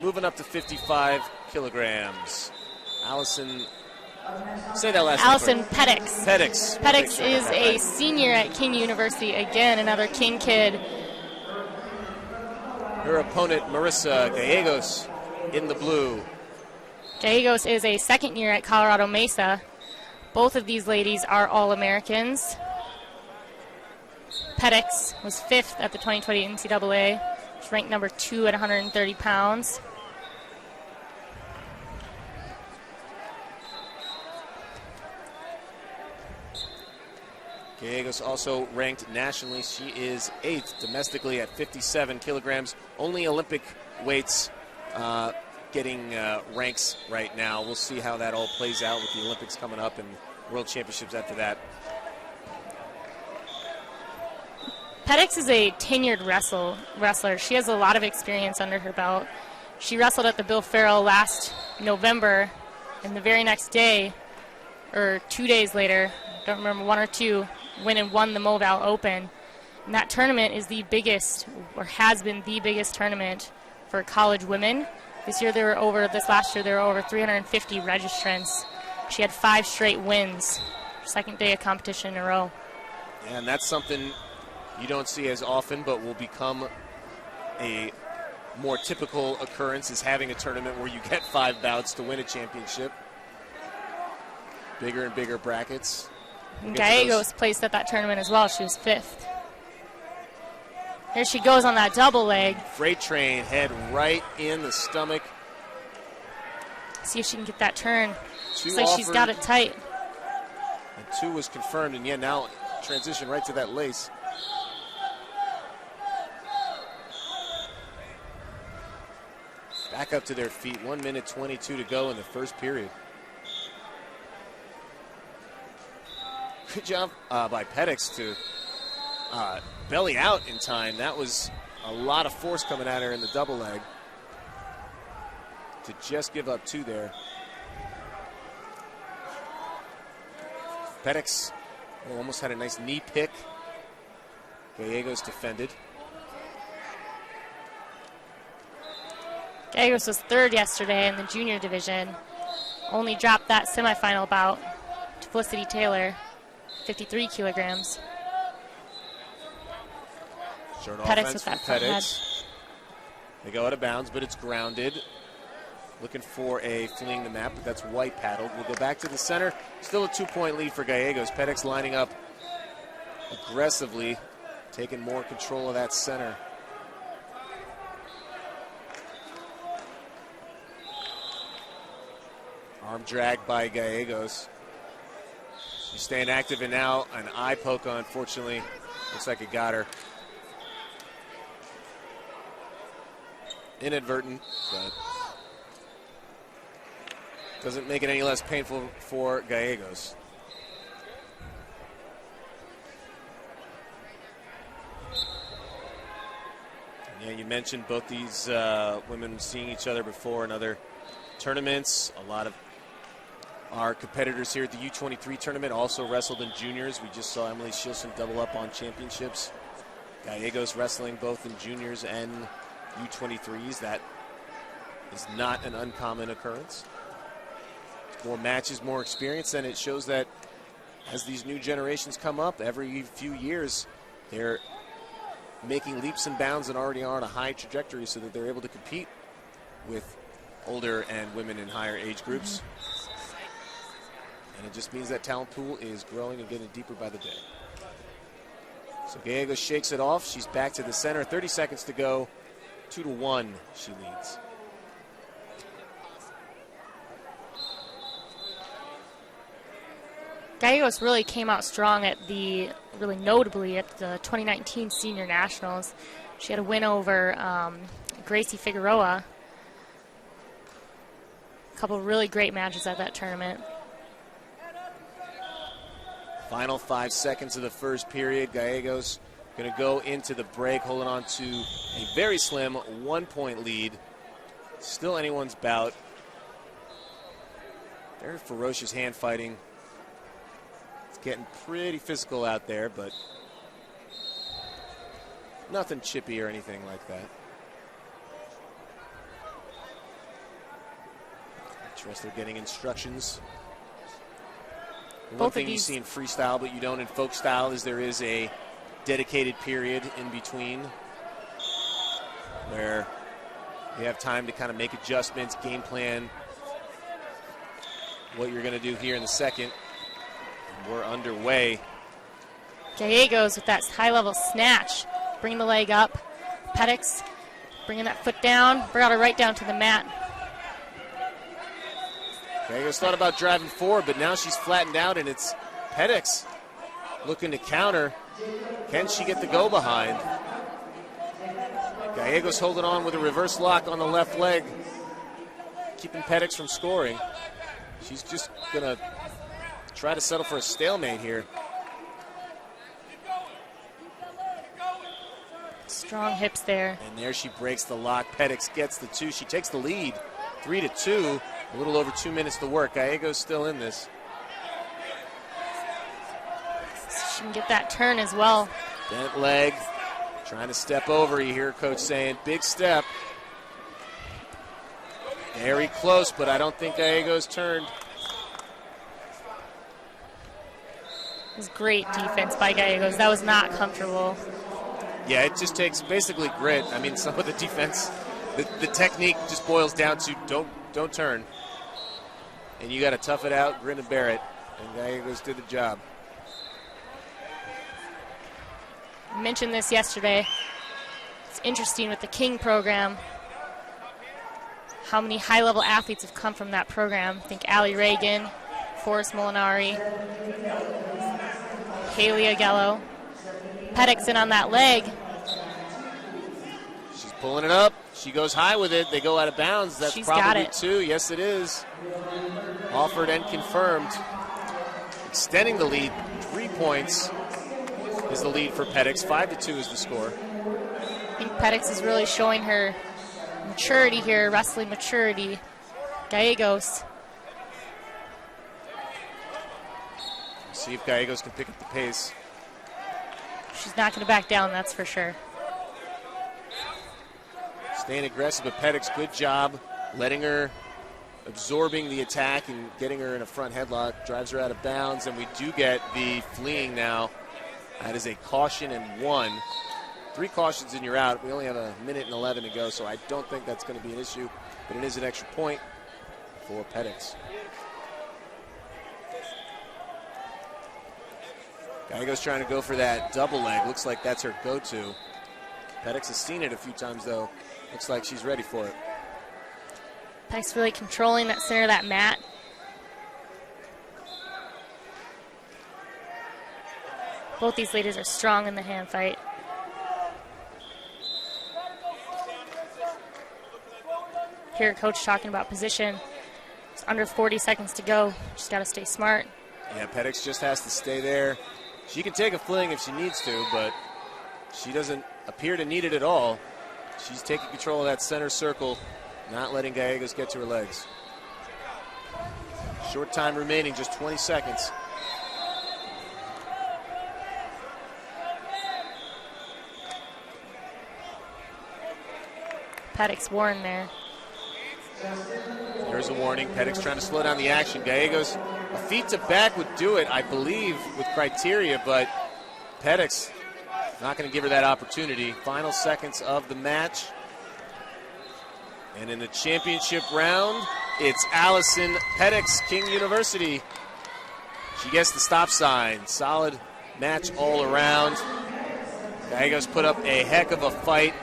Moving up to 55 kilograms. Allison, say that last name. Allison Petix. Petix is a senior at King University. Again, another King kid. Her opponent, Marissa Gallegos, in the blue. Gallegos is a second year at Colorado Mesa. Both of these ladies are All-Americans. Petix was 5th at the 2020 NCAA. She's ranked number 2 at 130 pounds. Gallegos also ranked nationally. She is 8th domestically at 57 kilograms. Only Olympic weights getting ranks right now. We'll see how that all plays out with the Olympics coming up and World Championships after that. Petix is a tenured wrestler. She has a lot of experience under her belt. She wrestled at the Bill Farrell last November, and the very next day, or 2 days later, don't remember, 1 or 2, went and won the Moval Open. And that tournament is the biggest, or has been the biggest tournament for college women. This last year there were over 350 registrants. She had 5 straight wins, second day of competition in a row. And that's something you don't see as often, but will become a more typical occurrence, is having a tournament where you get 5 bouts to win a championship. Bigger and bigger brackets. Gallegos placed at that tournament as well. She was 5th. Here she goes on that double leg. Freight train, head right in the stomach. See if she can get that turn. Looks like she's got it tight. And 2 was confirmed, and now transition right to that lace. Back up to their feet. 1 minute 22 to go in the first period. Good job by Petix to belly out in time. That was a lot of force coming at her in the double leg to just give up 2 there. Petix almost had a nice knee pick. Gallegos defended. Gallegos was 3rd yesterday in the junior division. Only dropped that semifinal bout to Felicity Taylor, 53 kilograms. Short Petix offense with from that front head. They go out of bounds, but it's grounded. Looking for a fleeing the mat, but that's white paddled. We'll go back to the center. Still a 2-point lead for Gallegos. Petix lining up aggressively, taking more control of that center. Arm drag by Gallegos. She's staying active, and now an eye poke, unfortunately. Looks like it got her. Inadvertent, but doesn't make it any less painful for Gallegos. Yeah, you mentioned both these women seeing each other before in other tournaments. A lot of our competitors here at the U23 tournament also wrestled in juniors. We just saw Emily Shilson double up on championships. Gallegos wrestling both in juniors and U23s. That is not an uncommon occurrence. More matches, more experience, and it shows that as these new generations come up, every few years they're making leaps and bounds and already are on a high trajectory so that they're able to compete with older and women in higher age groups. And it just means that talent pool is growing and getting deeper by the day. So Gallegos shakes it off. She's back to the center. 30 seconds to go. 2-1 she leads. Gallegos really came out strong really notably at the 2019 Senior Nationals. She had a win over Gracie Figueroa. A couple of really great matches at that tournament. Final 5 seconds of the first period. Gallegos going to go into the break, holding on to a very slim 1-point lead. Still anyone's bout. Very ferocious hand fighting. It's getting pretty physical out there, but nothing chippy or anything like that. Each wrestler getting instructions. Both One thing of you these see in freestyle, but you don't in folk style, is there is a dedicated period in between where you have time to kind of make adjustments, game plan what you're going to do here in the second. And we're underway. Gallegos with that high-level snatch. Bring the leg up. Petix bringing that foot down. Brought her right down to the mat. Gallegos thought about driving forward, but now she's flattened out, and it's Petix looking to counter. Can she get the go behind? Gallegos holding on with a reverse lock on the left leg, keeping Petix from scoring. She's just going to try to settle for a stalemate here. Strong hips there. And there she breaks the lock. Petix gets the two. She takes the lead, 3-2. A little over 2 minutes to work. Gallegos still in this. She can get that turn as well. Bent leg, trying to step over. You hear coach saying, big step. Very close, but I don't think Gallegos turned. It was great defense by Gallegos. That was not comfortable. Yeah, it just takes basically grit. I mean, some of the defense, the technique just boils down to don't turn. And you got to tough it out, grin and bear it. And Gallegos did the job. I mentioned this yesterday. It's interesting with the King program, how many high-level athletes have come from that program. I think Allie Reagan, Forrest Molinari, Haley Agello. Petix in on that leg. She's pulling it up. She goes high with it. They go out of bounds. That's She's probably got it. 2. Yes, it is. Offered and confirmed. Extending the lead. 3 points is the lead for Petix. 5-2 is the score. I think Petix is really showing her maturity here, wrestling maturity. Gallegos. See if Gallegos can pick up the pace. She's not going to back down, that's for sure. Staying aggressive, but Petix, good job letting her, absorbing the attack and getting her in a front headlock. Drives her out of bounds, and we do get the fleeing now. That is a caution and 1. 3 cautions and you're out. We only have 1:11 to go, so I don't think that's going to be an issue, but it is an extra point for Petix. Gallegos trying to go for that double leg. Looks like that's her go-to. Petix has seen it a few times, though. Looks like she's ready for it. Petix really controlling that center of that mat. Both these ladies are strong in the hand fight. Hear coach talking about position. It's under 40 seconds to go. Just got to stay smart. Yeah, Petix just has to stay there. She can take a fling if she needs to, but she doesn't appear to need it at all. She's taking control of that center circle, not letting Gallegos get to her legs. Short time remaining, just 20 seconds. Petix warned there. There's a warning. Petix trying to slow down the action. Gallegos, a feet to back would do it, I believe, with criteria, but Petix not going to give her that opportunity. Final seconds of the match. And in the championship round, it's Allison Petix, King University. She gets the stop sign. Solid match all around. Gallegos put up a heck of a fight.